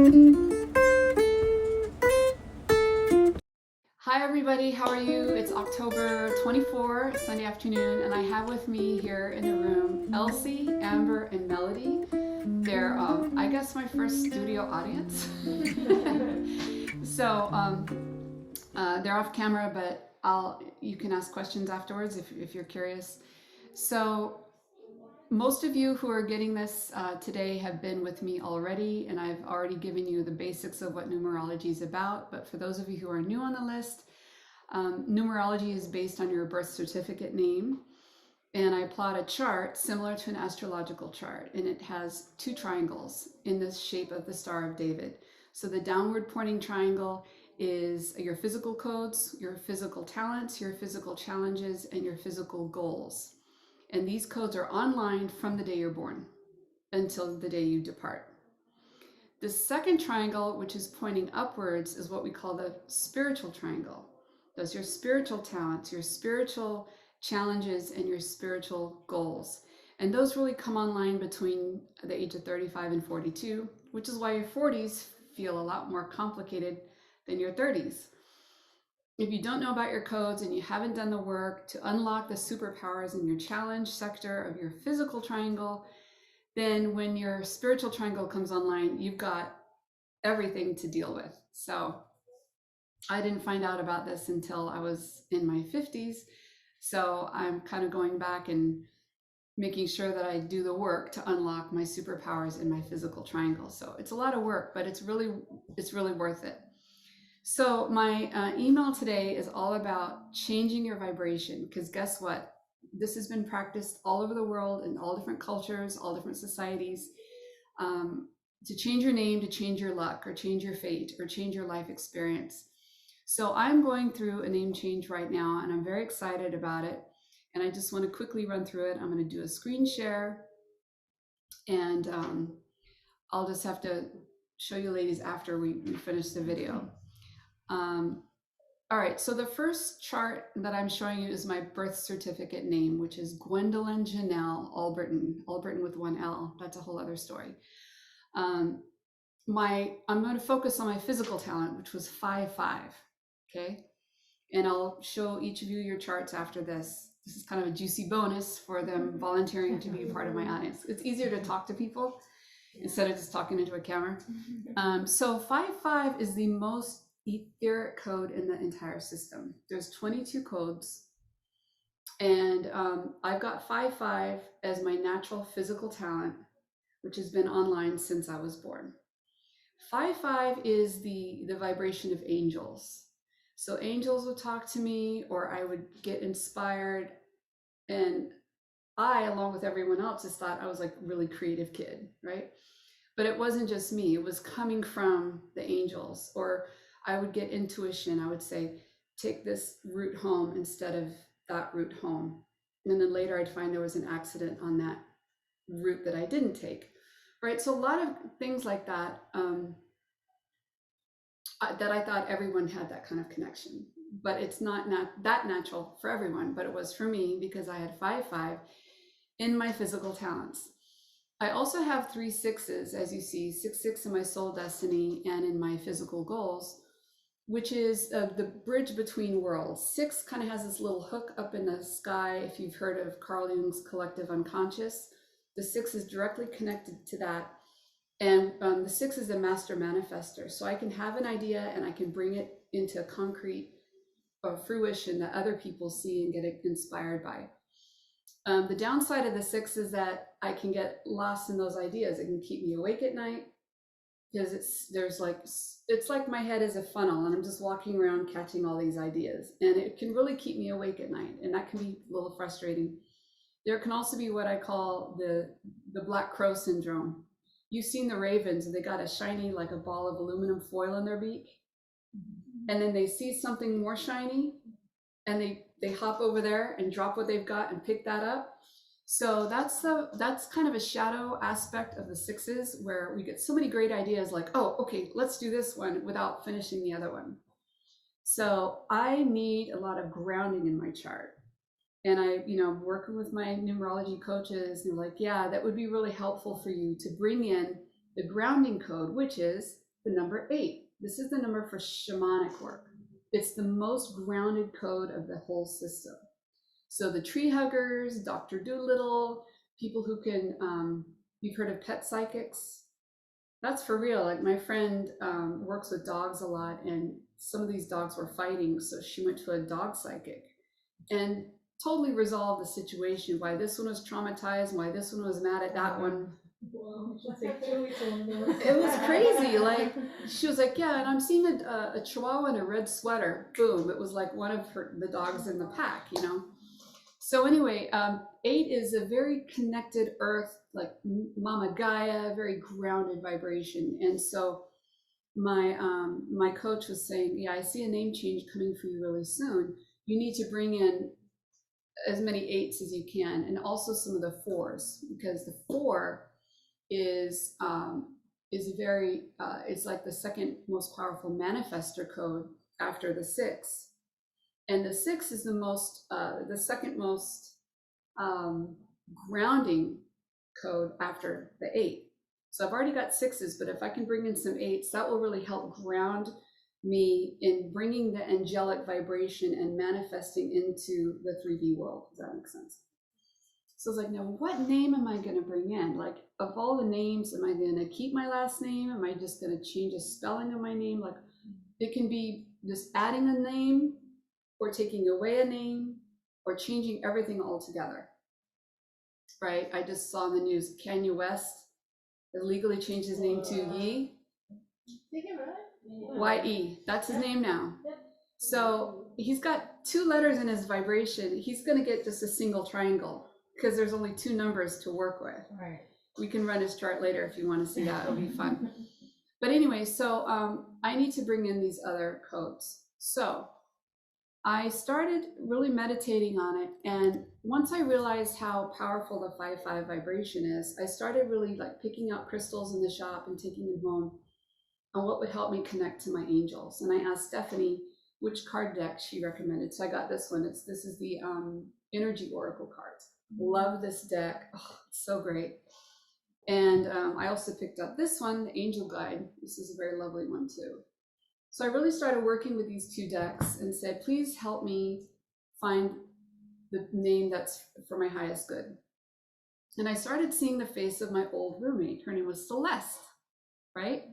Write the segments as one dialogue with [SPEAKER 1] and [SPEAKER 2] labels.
[SPEAKER 1] Hi everybody, how are you? It's October 24, Sunday afternoon, and I have with me here in the room Elsie, Amber, and Melody. They're, I guess, my first studio audience. They're off camera, but you can ask questions afterwards if you're curious. So most of you who are getting this today have been with me already, and I've already given you the basics of what numerology is about. But for those of you who are new on the list, numerology is based on your birth certificate name. And I plot a chart similar to an astrological chart, and it has two triangles in the shape of the Star of David. So the downward pointing triangle is your physical codes, your physical talents, your physical challenges, and your physical goals. And these codes are online from the day you're born until the day you depart. The second triangle, which is pointing upwards, is what we call the spiritual triangle. Those are your spiritual talents, your spiritual challenges, and your spiritual goals. And those really come online between the age of 35 and 42, which is why your 40s feel a lot more complicated than your 30s. If you don't know about your codes and you haven't done the work to unlock the superpowers in your challenge sector of your physical triangle, then when your spiritual triangle comes online, you've got everything to deal with. So I didn't find out about this until I was in my 50s. So I'm kind of going back and making sure that I do the work to unlock my superpowers in my physical triangle. So it's a lot of work, but it's really worth it. So my email today is all about changing your vibration, because guess what? This has been practiced all over the world in all different cultures, all different societies, to change your name, to change your luck, or change your fate, or change your life experience. So I'm going through a name change right now, and I'm very excited about it. And I just want to quickly run through it. I'm going to do a screen share, and I'll just have to show you ladies after we finish the video. All right, so the first chart that I'm showing you is my birth certificate name, which is Gwendolyn Janelle Albritton with one L. That's a whole other story. I'm going to focus on my physical talent, which was 5-5, okay? And I'll show each of you your charts after this. This is kind of a juicy bonus for them volunteering to be a part of my audience. It's easier to talk to people instead of just talking into a camera. So 5-5 is the most etheric code in the entire system. There's 22 codes, and I've got 5-5 as my natural physical talent, which has been online since I was born. 5-5 is the vibration of angels. So angels would talk to me, or I would get inspired, and I, along with everyone else, just thought I was like a really creative kid, right? But it wasn't just me, it was coming from the angels. Or I would get intuition. I would say, take this route home instead of that route home. And then later I'd find there was an accident on that route that I didn't take, right? So a lot of things like that, that I thought everyone had that kind of connection. But it's not that natural for everyone, but it was for me because I had 5-5 in my physical talents. I also have 3 6s, as you see, 6-6 in my soul destiny and in my physical goals, which is the bridge between worlds. 6 kind of has this little hook up in the sky. If you've heard of Carl Jung's collective unconscious, the 6 is directly connected to that. And the 6 is a master manifester. So I can have an idea and I can bring it into concrete fruition that other people see and get inspired by. The downside of the 6 is that I can get lost in those ideas. It can keep me awake at night because it's like my head is a funnel and I'm just walking around catching all these ideas, and it can really keep me awake at night, and that can be a little frustrating. There can also be what I call the black crow syndrome. You've seen the ravens, they got a shiny, like a ball of aluminum foil in their beak, and then they see something more shiny and they hop over there and drop what they've got and pick that up. So that's kind of a shadow aspect of the 6s, where we get so many great ideas like, oh, okay, let's do this one without finishing the other one. So I need a lot of grounding in my chart. And I, working with my numerology coaches, they're like, yeah, that would be really helpful for you to bring in the grounding code, which is the number 8. This is the number for shamanic work. It's the most grounded code of the whole system. So the tree huggers, Dr. Doolittle, people who can, you've heard of pet psychics? That's for real. Like my friend works with dogs a lot, and some of these dogs were fighting, so she went to a dog psychic and totally resolved the situation. Why this one was traumatized, why this one was mad at that one.
[SPEAKER 2] Wow, it
[SPEAKER 1] was crazy. Like she was like, yeah, and I'm seeing a chihuahua in a red sweater. Boom! It was like one of the dogs in the pack, you know. So anyway, 8 is a very connected earth, like Mama Gaia, very grounded vibration. And so my coach was saying, yeah, I see a name change coming for you really soon. You need to bring in as many 8s as you can, and also some of the 4s, because the 4 is very it's like the second most powerful manifestor code after the 6. And the 6 is the second most grounding code after the 8. So I've already got 6s, but if I can bring in some 8s, that will really help ground me in bringing the angelic vibration and manifesting into the 3D world. Does that make sense? So I was like, now what name am I going to bring in? Like, of all the names, am I going to keep my last name? Am I just going to change a spelling of my name? Like, it can be just adding a name, or taking away a name, or changing everything altogether, right? I just saw in the news, Kanye West illegally changed his name to Ye. Y-E, that's his name now. So he's got 2 letters in his vibration. He's gonna get just a single triangle, because there's only 2 numbers to work with.
[SPEAKER 2] Right.
[SPEAKER 1] We can run his chart later if you want to see that, it'll be fun. But anyway, so I need to bring in these other codes. So I started really meditating on it, and once I realized how powerful the 5-5 vibration is, I started really like picking out crystals in the shop and taking them home on what would help me connect to my angels. And I asked Stephanie which card deck she recommended. So I got this one. This is the Energy Oracle cards. Love this deck. Oh, it's so great. And I also picked up this one, the Angel Guide. This is a very lovely one too. So I really started working with these 2 decks and said, please help me find the name that's for my highest good. And I started seeing the face of my old roommate. Her name was Celeste, right?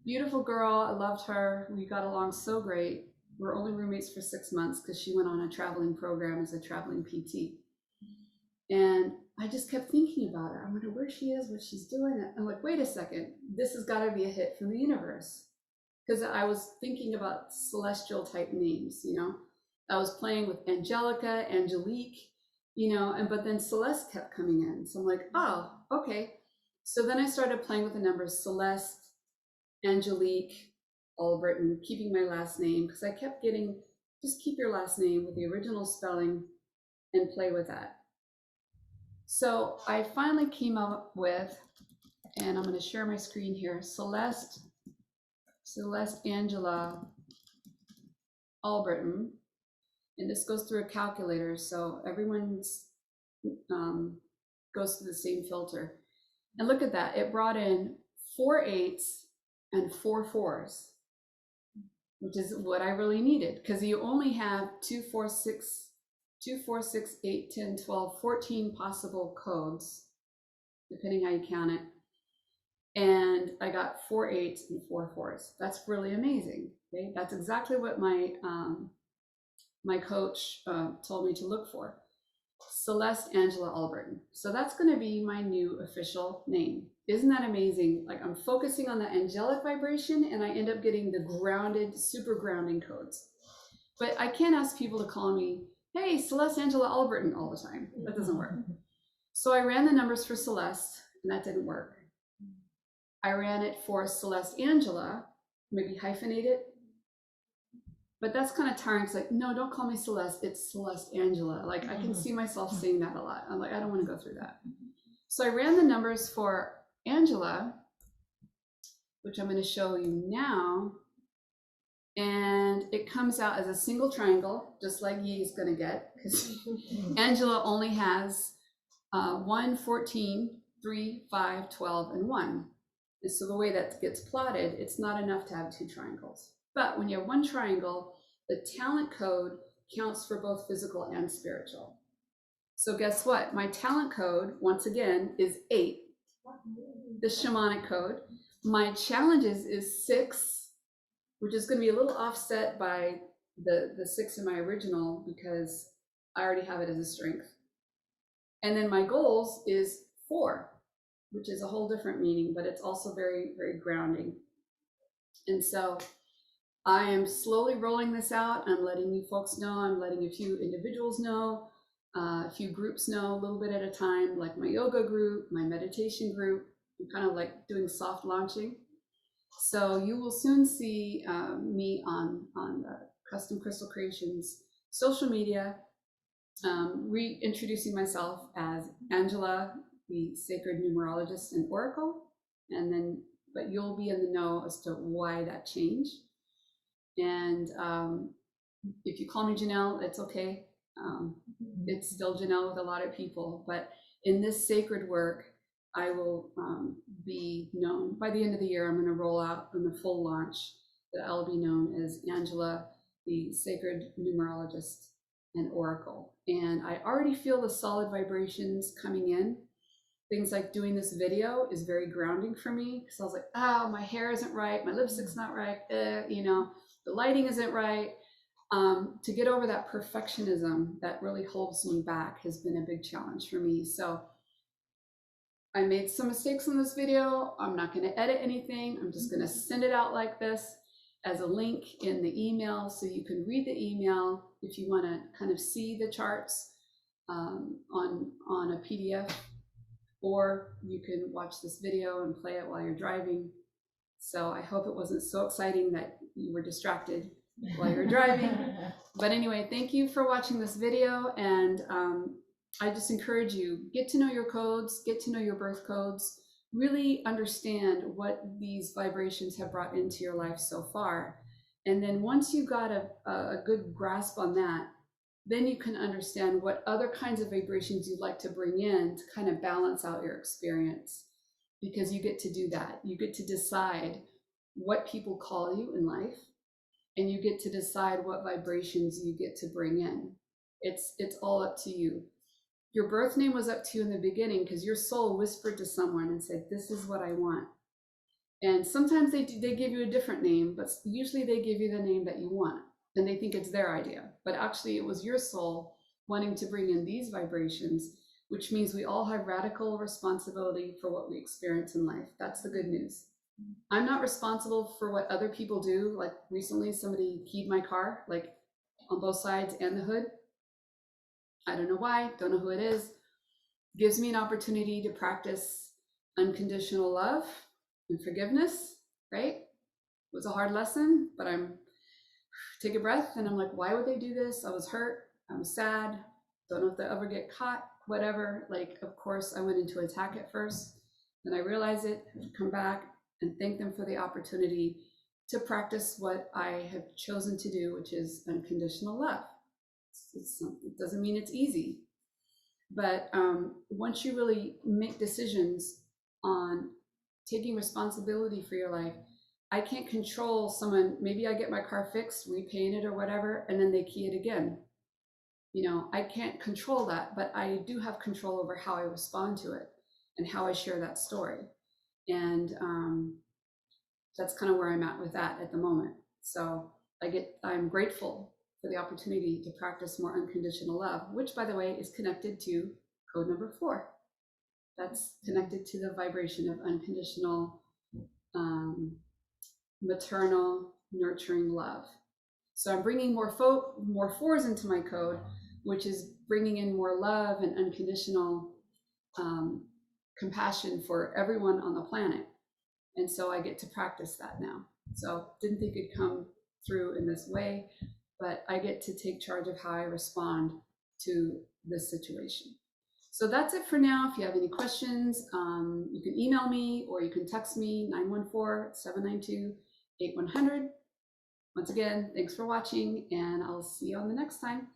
[SPEAKER 1] Beautiful girl. I loved her. We got along so great. We're only roommates for 6 months because she went on a traveling program as a traveling PT. And I just kept thinking about her. I wonder where she is, what she's doing. I'm like, wait a second, this has got to be a hit from the universe. Because I was thinking about celestial type names, you know. I was playing with Angelica, Angelique, you know, but then Celeste kept coming in. So I'm like, oh, okay. So then I started playing with the numbers Celeste, Angelique, Albritton, keeping my last name, because I kept getting, just keep your last name with the original spelling and play with that. So I finally came up with, and I'm going to share my screen here, Celeste Angela Albritton, and this goes through a calculator, so everyone's goes through the same filter. And look at that, it brought in 4 8s and 4 4s, which is what I really needed, because you only have 2, 4, 6, 8, 10, 12, 14 possible codes, depending how you count it. And I got 4 8s and 4 4s. That's really amazing. Okay, that's exactly what my my coach told me to look for. Celeste Angela Albritton. So that's going to be my new official name. Isn't that amazing? Like, I'm focusing on the angelic vibration, and I end up getting the grounded, super grounding codes. But I can't ask people to call me, hey, Celeste Angela Albritton all the time. That doesn't work. So I ran the numbers for Celeste, and that didn't work. I ran it for Celeste Angela, maybe hyphenate it. But that's kind of tiring. It's like, no, don't call me Celeste. It's Celeste Angela. Like, I can see myself saying that a lot. I'm like, I don't want to go through that. So I ran the numbers for Angela, which I'm going to show you now. And it comes out as a single triangle, just like Yi is going to get, because Angela only has 1, 14, 3, 5, 12, and 1. And so the way that gets plotted, it's not enough to have two triangles. But when you have one triangle, the talent code counts for both physical and spiritual. So guess what? My talent code, once again, is 8, the shamanic code. My challenges is 6, which is going to be a little offset by the 6 in my original because I already have it as a strength. And then my goals is 4, which is a whole different meaning, but it's also very, very grounding. And so I am slowly rolling this out. I'm letting you folks know. I'm letting a few individuals know, a few groups know, a little bit at a time, like my yoga group, my meditation group. I'm kind of like doing soft launching. So you will soon see me on the Custom Crystal Creations social media, reintroducing myself as Angela, the Sacred Numerologist and Oracle, and then, but you'll be in the know as to why that change. And if you call me Janelle, it's okay. It's still Janelle with a lot of people, but in this sacred work, I will be known by the end of the year. I'm going to roll out in the full launch that I'll be known as Angela, the Sacred Numerologist and Oracle. And I already feel the solid vibrations coming in. Things like doing this video is very grounding for me because I was like, oh, my hair isn't right, my lipstick's not right, you know, the lighting isn't right. To get over that perfectionism that really holds me back has been a big challenge for me. So I made some mistakes in this video. I'm not going to edit anything. I'm just going to send it out like this as a link in the email so you can read the email if you want to kind of see the charts on a PDF, or you can watch this video and play it while you're driving. So I hope it wasn't so exciting that you were distracted while you're driving. But anyway, thank you for watching this video, and I just encourage you, get to know your codes, get to know your birth codes, really understand what these vibrations have brought into your life so far. And then once you got a good grasp on that, then you can understand what other kinds of vibrations you'd like to bring in to kind of balance out your experience, because you get to do that. You get to decide what people call you in life, and you get to decide what vibrations you get to bring in. It's all up to you. Your birth name was up to you in the beginning because your soul whispered to someone and said, this is what I want. And sometimes they give you a different name, but usually they give you the name that you want, and they think it's their idea. But actually it was your soul wanting to bring in these vibrations, which means we all have radical responsibility for what we experience in life. That's the good news. I'm not responsible for what other people do. Like recently somebody keyed my car, like on both sides and the hood. I don't know why, don't know who it is. Gives me an opportunity to practice unconditional love and forgiveness, right? It was a hard lesson, but I'm take a breath and I'm like, why would they do this? I was hurt, I was sad, don't know if they'll ever get caught, whatever. Like, of course, I went into attack at first, then I realized it, come back and thank them for the opportunity to practice what I have chosen to do, which is unconditional love. It doesn't mean it's easy, but once you really make decisions on taking responsibility for your life, I can't control someone. Maybe I get my car fixed, repainted or whatever, and then they key it again. You know, I can't control that, but I do have control over how I respond to it and how I share that story. And that's kind of where I'm at with that at the moment. So I'm grateful for the opportunity to practice more unconditional love, which, by the way, is connected to code number 4. That's connected to the vibration of unconditional, maternal, nurturing love. So I'm bringing more 4s into my code, which is bringing in more love and unconditional compassion for everyone on the planet. And so I get to practice that now. So didn't think it'd come through in this way, but I get to take charge of how I respond to this situation. So that's it for now. If you have any questions, you can email me or you can text me 914-792-8100. Once again, thanks for watching, and I'll see you on the next time.